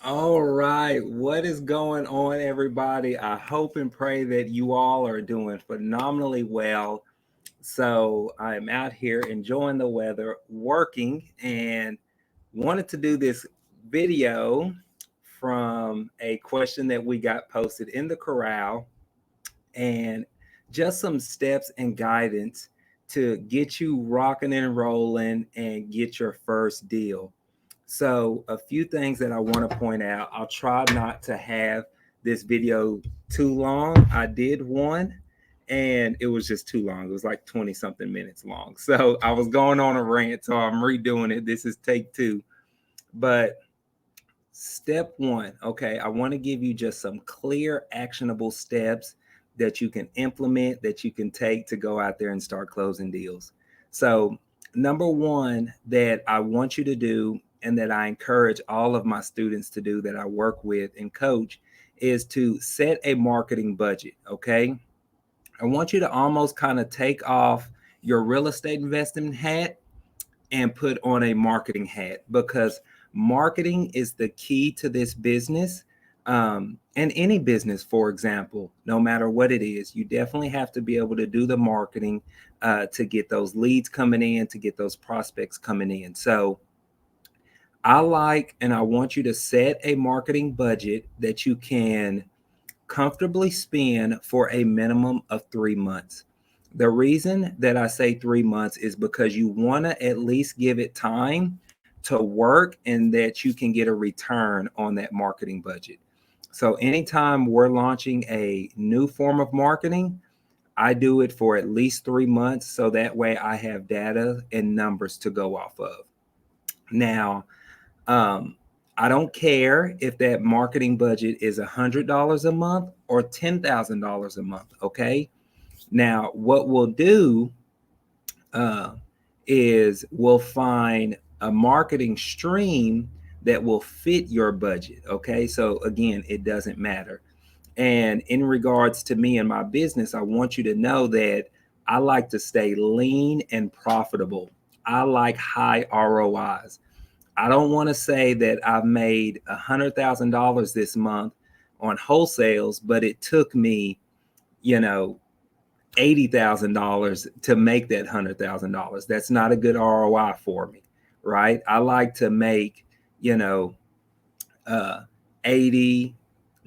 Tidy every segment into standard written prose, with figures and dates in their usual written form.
All right, what is going on, everybody? I hope and pray that you all are doing phenomenally well. So, I'm out here enjoying the weather, working, and wanted to do this video from a question that we got posted in the corral and just some steps and guidance to get you rocking and rolling and get your first deal. So, a few things that I want to point out. I'll try not to have this video too long. I did one and it was just too long. It was like 20 something minutes long. So, I was going on a rant. So, I'm redoing it. This is take two. But step one, okay, I want to give you just some clear, actionable steps that you can implement, that you can take to go out there and start closing deals. So, number one that I want you to do, and that I encourage all of my students to do that I work with and coach, is to set a marketing budget, okay? I want you to almost kind of take off your real estate investing hat and put on a marketing hat, because marketing is the key to this business. And any business, for example, no matter what it is, you definitely have to be able to do the marketing to get those leads coming in, to get those prospects coming in. So I like, and I want you to set a marketing budget that you can comfortably spend for a minimum of 3 months. The reason that I say 3 months is because you want to at least give it time to work and that you can get a return on that marketing budget. So, anytime we're launching a new form of marketing, I do it for at least 3 months so that way I have data and numbers to go off of. Now, um, I don't care if that marketing budget is $100 a month or $10,000 a month. Okay. Now, what we'll do uh, is we'll find a marketing stream that will fit your budget. Okay. So, again, it doesn't matter. And in regards to me and my business, I want you to know that I like to stay lean and profitable. I like high ROIs. I don't want to say that I've made $100,000 this month on wholesales, but it took me, you know, $80,000 to make that $100,000. That's not a good ROI for me, right? I like to make, you know, uh, 80,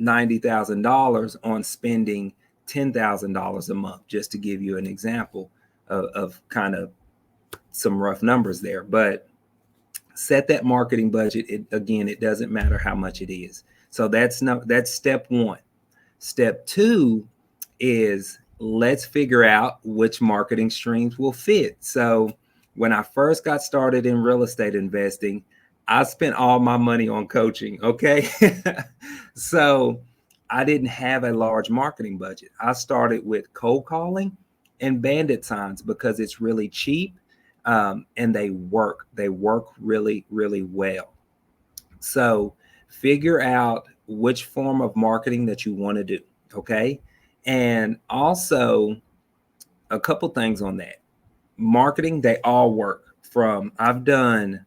$90,000 on spending $10,000 a month, just to give you an example of kind of some rough numbers there. But set that marketing budget. Again, it doesn't matter how much it is. So that's step one. Step two is let's figure out which marketing streams will fit. So when I first got started in real estate investing, I spent all my money on coaching. Okay. So I didn't have a large marketing budget. I started with cold calling and bandit signs because it's really cheap, and they work. They work really, really well. So figure out which form of marketing that you want to do. Okay. And also, a couple things on that. Marketing, they all work. From I've done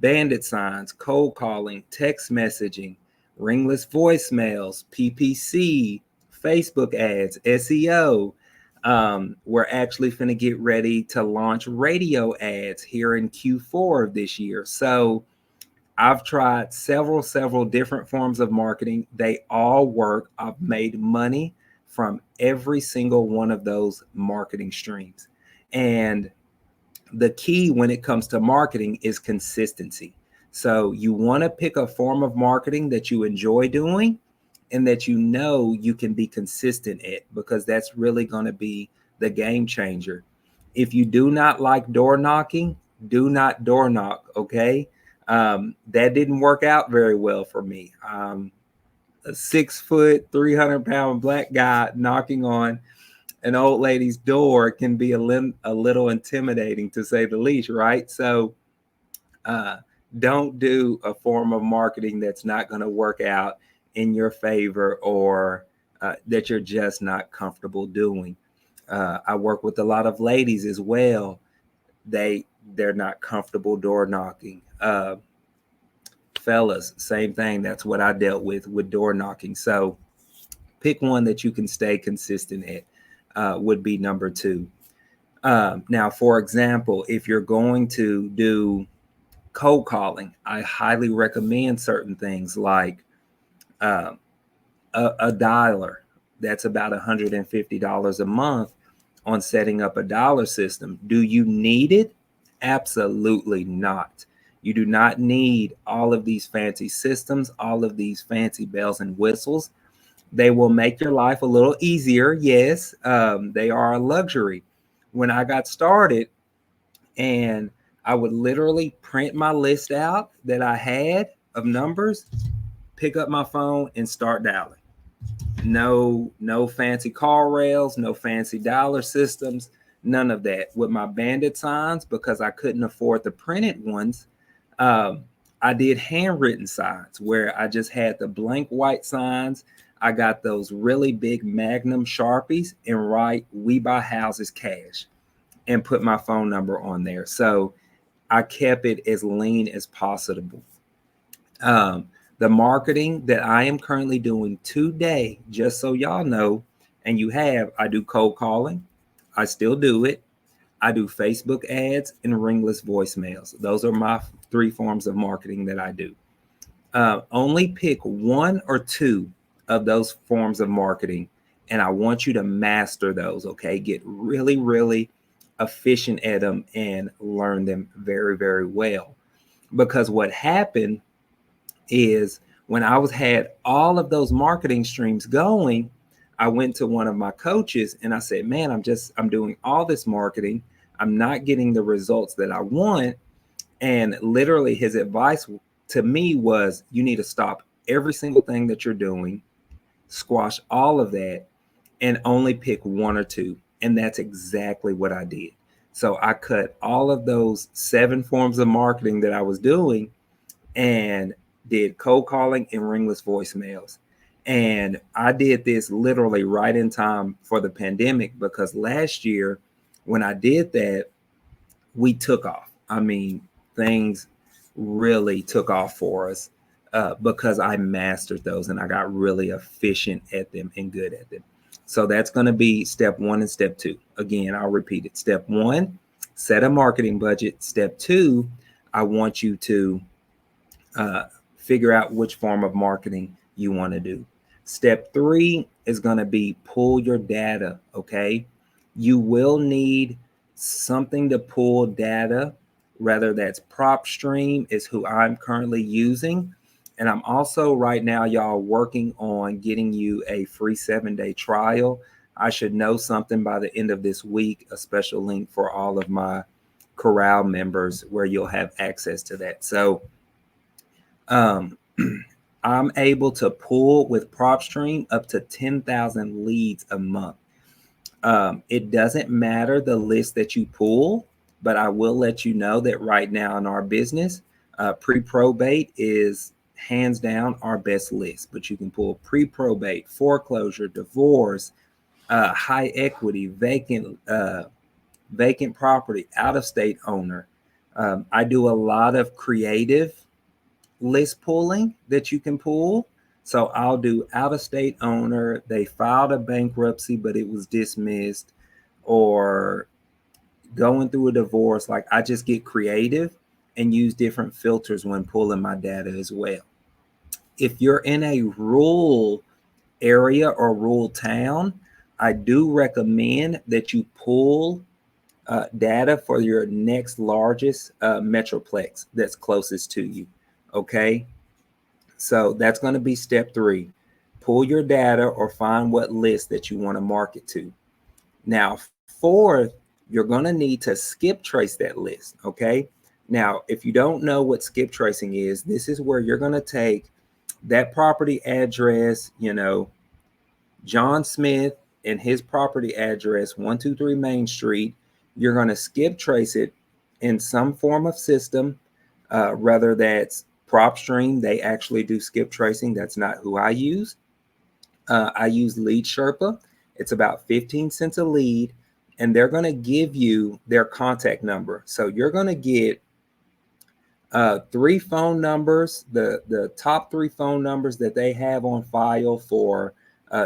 bandit signs, cold calling, text messaging, ringless voicemails, PPC, Facebook ads, SEO. We're actually going to get ready to launch radio ads here in Q4 of this year. So I've tried several different forms of marketing. They all work. I've made money from every single one of those marketing streams. And the key when it comes to marketing is consistency. So you want to pick a form of marketing that you enjoy doing and that you know you can be consistent at, because that's really going to be the game changer. If you do not like door knocking, do not door knock. Okay. That didn't work out very well for me. A 6 foot, 300-pound black guy knocking on an old lady's door can be a little intimidating, to say the least, right? So uh, don't do a form of marketing that's not going to work out in your favor, or that you're just not comfortable doing. I work with a lot of ladies as well. They're not comfortable door knocking. fellas, same thing. That's what I dealt with door knocking. So pick one that you can stay consistent at, would be number two. Now, for example, if you're going to do cold calling, I highly recommend certain things like uh, a dialer. That's about $150 a month on setting up a dialer system. Do you need it? Absolutely not. You do not need all of these fancy systems, all of these fancy bells and whistles. They will make your life a little easier. Yes, they are a luxury. When I got started, and I would literally print my list out that I had of numbers, pick up my phone and start dialing. No fancy call rails, no fancy dialer systems, none of that. With my bandit signs, because I couldn't afford the printed ones, um, I did handwritten signs where I just had the blank white signs. I got those really big Magnum Sharpies and write "We Buy Houses Cash" and put my phone number on there. So I kept it as lean as possible. Um, the marketing that I am currently doing today, just so y'all know, and you have, I do cold calling. I still do it. I do Facebook ads and ringless voicemails. Those are my three forms of marketing that I do. Only pick one or two of those forms of marketing, and I want you to master those, okay? Get really, really efficient at them and learn them very, very well. Because what happened is when I was had all of those marketing streams going, I went to one of my coaches and I said, "Man, I'm doing all this marketing. I'm not getting the results that I want." And literally his advice to me was, "You need to stop every single thing that you're doing, squash all of that, and only pick one or two." And that's exactly what I did. So I cut all of those 7 forms of marketing that I was doing and did cold calling and ringless voicemails. And I did this literally right in time for the pandemic, because last year when I did that, we took off. I mean, things really took off for us, because I mastered those and I got really efficient at them and good at them. So that's going to be step 1 and step 2. Again, I'll repeat it. Step 1, set a marketing budget. Step 2, I want you to figure out which form of marketing you want to do. Step 3 is going to be pull your data. Okay. You will need something to pull data, whether that's PropStream is who I'm currently using. And I'm also right now, y'all, working on getting you a free 7-day trial. I should know something by the end of this week, a special link for all of my Corral members where you'll have access to that. So I'm able to pull with PropStream up to 10,000 leads a month. It doesn't matter the list that you pull, but I will let you know that right now in our business, pre-probate is hands down our best list. But you can pull pre-probate, foreclosure, divorce, high equity, vacant property, out-of-state owner. I do a lot of creative list pulling that you can pull. So I'll do out-of-state owner, they filed a bankruptcy, but it was dismissed, or going through a divorce. Like, I just get creative and use different filters when pulling my data as well. If you're in a rural area or rural town, I do recommend that you pull data for your next largest metroplex that's closest to you. Okay. So that's going to be step 3. Pull your data or find what list that you want to market to. Now, 4th, you're going to need to skip trace that list. Okay. Now, if you don't know what skip tracing is, this is where you're going to take that property address, John Smith and his property address, 123 Main Street. You're going to skip trace it in some form of system, whether that's PropStream. They actually do skip tracing. That's not who I use. I use Lead Sherpa. It's about 15 cents a lead, and they're going to give you their contact number. So you're going to get Three phone numbers, the top three phone numbers that they have on file for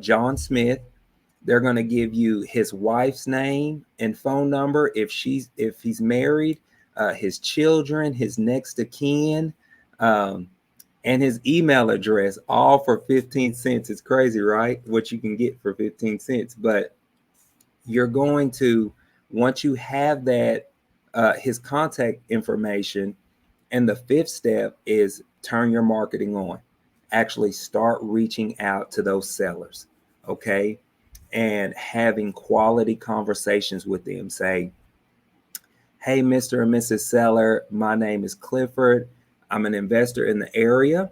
John Smith. They're going to give you his wife's name and phone number if he's married, his children, his next of kin, um, and his email address, all for 15 cents. It's crazy, right? What you can get for 15 cents. But you're going to, once you have that, his contact information, and the fifth step is turn your marketing on. Actually start reaching out to those sellers, okay? And having quality conversations with them. Say, hey, Mr. and Mrs. Seller, my name is Clifford. I'm an investor in the area.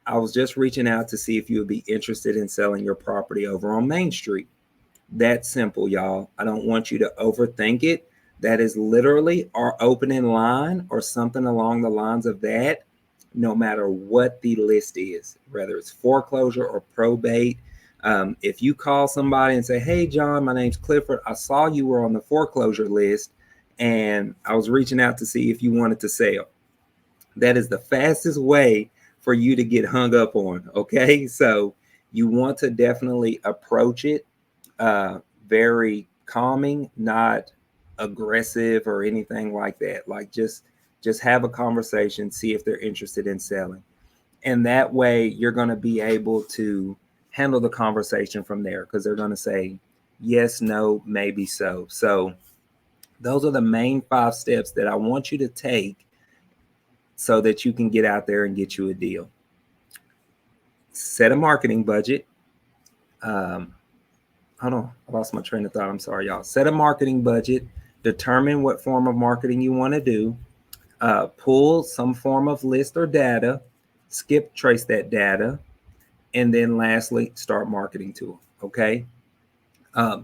I was just reaching out to see if you would be interested in selling your property over on Main Street. That's simple, y'all. I don't want you to overthink it. That is literally our opening line or something along the lines of that, no matter what the list is, whether it's foreclosure or probate. If you call somebody and say, hey, John, my name's Clifford. I saw you were on the foreclosure list and I was reaching out to see if you wanted to sell. That is the fastest way for you to get hung up on. Okay. So you want to definitely approach it very calming, not aggressive or anything like that. Like just have a conversation, see if they're interested in selling. And that way you're going to be able to handle the conversation from there because they're going to say yes, no, maybe so. So those are the main 5 steps that I want you to take so that you can get out there and get you a deal. Set a marketing budget. Hold on, I lost my train of thought. I'm sorry, y'all. Set a marketing budget. Determine what form of marketing you want to do. Pull some form of list or data. Skip trace that data. And then lastly, start marketing to them. Okay.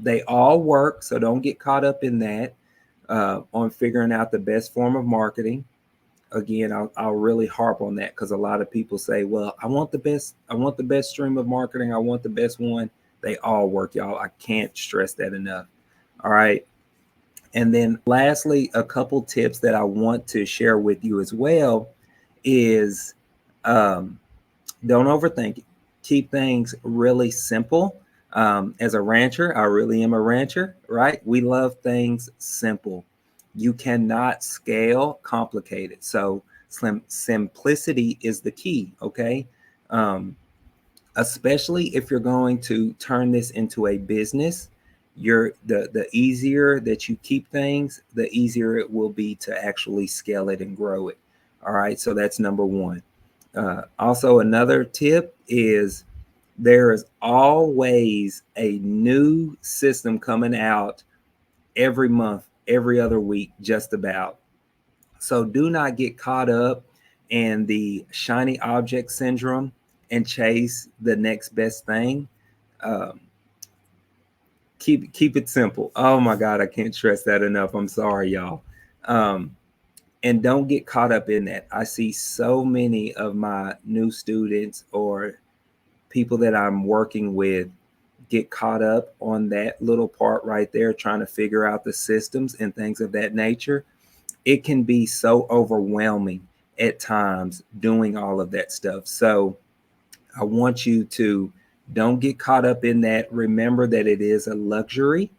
They all work, so don't get caught up in that on figuring out the best form of marketing. Again, I'll really harp on that because a lot of people say, well, I want the best stream of marketing. I want the best one. They all work, y'all. I can't stress that enough. All right. And then lastly, a couple tips that I want to share with you as well is don't overthink it. Keep things really simple. As a rancher, I really am a rancher, right? We love things simple. You cannot scale complicated. So simplicity is the key, okay? Especially if you're going to turn this into a business, the easier that you keep things, the easier it will be to actually scale it and grow it. All right, so that's number one. Also, another tip is there is always a new system coming out every month, every other week, just about. So do not get caught up in the shiny object syndrome and chase the next best thing. Um, keep it simple. Oh my God, I can't stress that enough. I'm sorry, y'all. And don't get caught up in that. I see so many of my new students or people that I'm working with get caught up on that little part right there, trying to figure out the systems and things of that nature. It can be so overwhelming at times doing all of that stuff. So I want you to don't get caught up in that. Remember that it is a luxury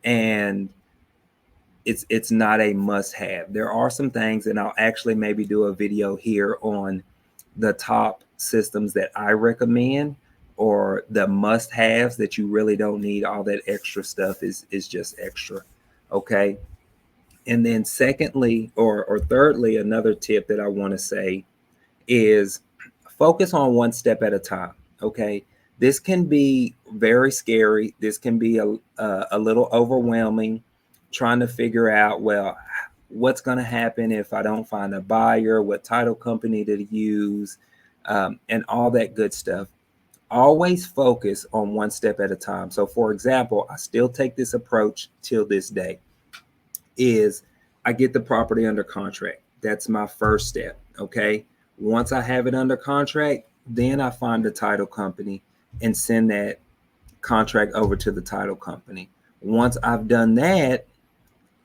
and it's not a must have. There are some things, and I'll actually maybe do a video here on the top systems that I recommend or the must haves that you really don't need. All that extra stuff is just extra. Okay. And then secondly, or thirdly, another tip that I want to say is focus on one step at a time. Okay. This can be very scary. This can be a little overwhelming trying to figure out, well, what's going to happen if I don't find a buyer, what title company to use, and all that good stuff. Always focus on one step at a time. So for example, I still take this approach till this day is I get the property under contract. That's my first step. Okay. Once I have it under contract, then I find the title company and send that contract over to the title company. Once I've done that,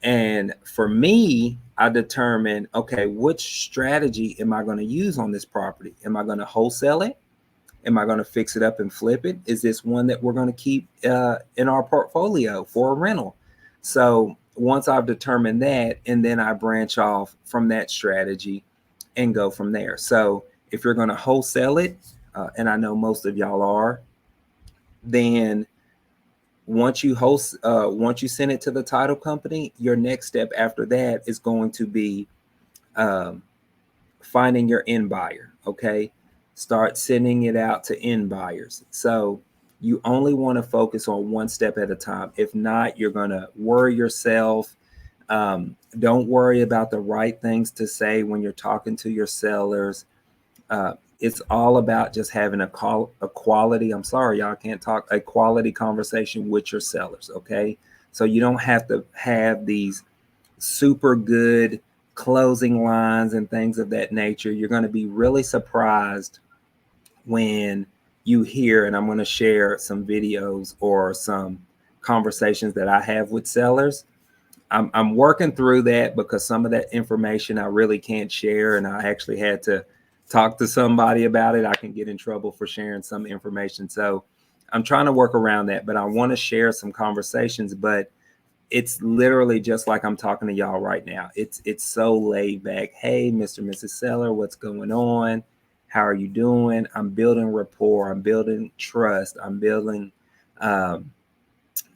And for me, I determine, okay, which strategy am I going to use on this property? Am I going to wholesale it? Am I going to fix it up and flip it? Is this one that we're going to keep in our portfolio for a rental? So once I've determined that, and then I branch off from that strategy and go from there. So if you're going to wholesale it, and I know most of y'all are, then once you send it to the title company, your next step after that is going to be um, finding your end buyer. Okay, start sending it out to end buyers. So you only want to focus on one step at a time. If not, you're going to worry yourself. Don't worry about the right things to say when you're talking to your sellers. It's all about just having a quality. I'm sorry, y'all can't talk. A quality conversation with your sellers. Okay, so you don't have to have these super good closing lines and things of that nature. You're going to be really surprised when you hear, and I'm going to share some videos or some conversations that I have with sellers. I'm working through that because some of that information I really can't share, and I actually had to talk to somebody about it. I can get in trouble for sharing some information. So I'm trying to work around that, but I want to share some conversations, but it's literally just like I'm talking to y'all right now. It's so laid back. Hey, Mr. and Mrs. Seller, what's going on? How are you doing? I'm building rapport. I'm building trust. I'm building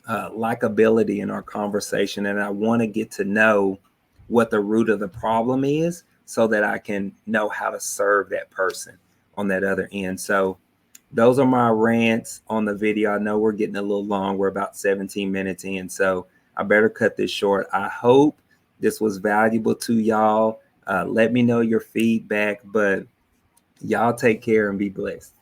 likability in our conversation, and I want to get to know what the root of the problem is so that I can know how to serve that person on that other end. So those are my rants on the video. I know we're getting a little long. We're about 17 minutes in, so I better cut this short. I hope this was valuable to y'all. Let me know your feedback, but y'all take care and be blessed.